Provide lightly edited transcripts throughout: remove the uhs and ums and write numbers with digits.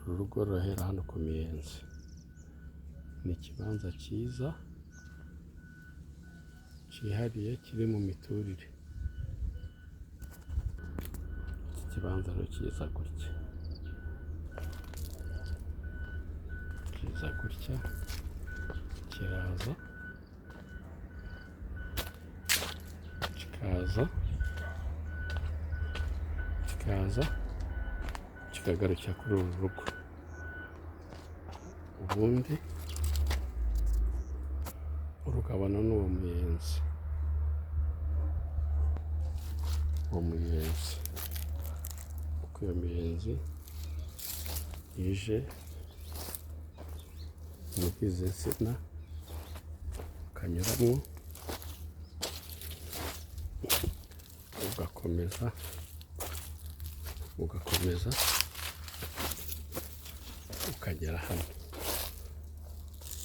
urugo ruhera hano ku Miyenzi. Ni ikibanza cyiza cyihariye kiri mu miturire. Iki kibanza rero kiza gutya, kiraza kikagarukira kuri uru rugo, ubundi urugabano n'uwo Muyenzi. Uko iyo Miyenzi ije muri izi nsina ukanyuramo ugakomeza ukagera hano,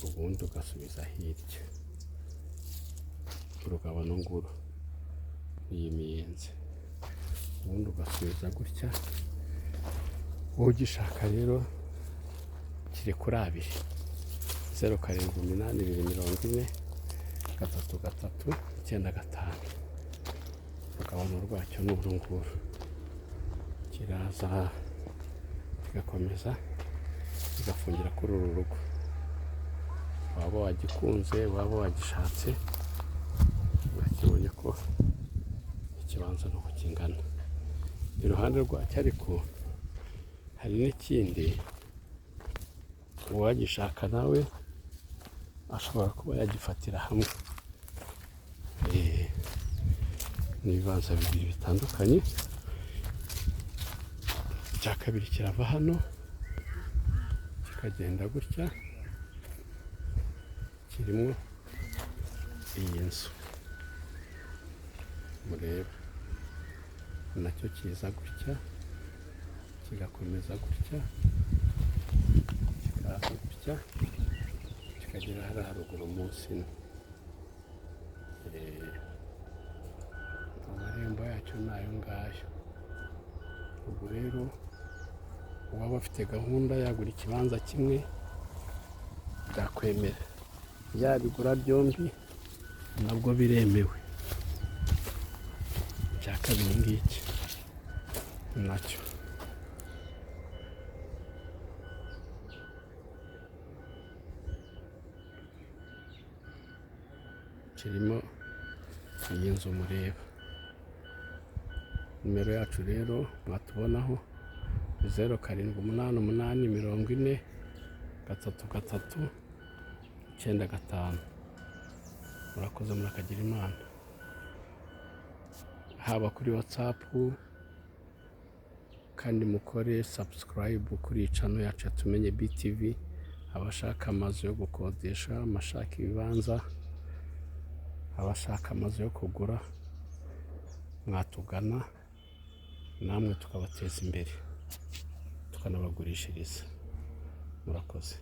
ubundi ugasubiza hirya. Urugabano nguru iyi Miyenzi, ubundi ugasubiza gutya. Ugishaka rero kiri kuri abiri, 078240 urugabano rwacyo ni uru nguru. Kiraza kigakomeza kigafungira kuri uru rugo. Waba wagikunze, waba wagishatse, wakibonye ko ikibanza nuko kingana. Iruhande rwacyo ariko hari n'ikindi, uwagishaka nawe ashobora kuba yagifatira hamwe. Ni ibibanza bibiri bitandukanye. Icya kabiri kirava hano kikagenda gutya, kirimo iyi nzu mureba, nacyo kiza gutya kigakomeza gutya, kikaza gutya kikagera hariya haruguru munsi. Amarembo yacyo ni ayo ngayo. Ubu rero uwaba afite gahunda yagura ikibanza kimwe byakwemera, yabigura byombi nabwo biremewe. Icya kabiri ngiki nacyo kirimo iyi nzu mureba. Nimero yacu rero mwatubonaho 0788403395. Murakoze, murakagira Imana. Haba kuri Watsaap kandi mukore subscribe kuri channel yacu Tumenye BTV. Abashaka amazu yo gukodesha, abashaka ibibanza, abashaka amazu yo kugura, mwatugana namwe tukabateza imbere tukanabagurishiriza. Murakoze.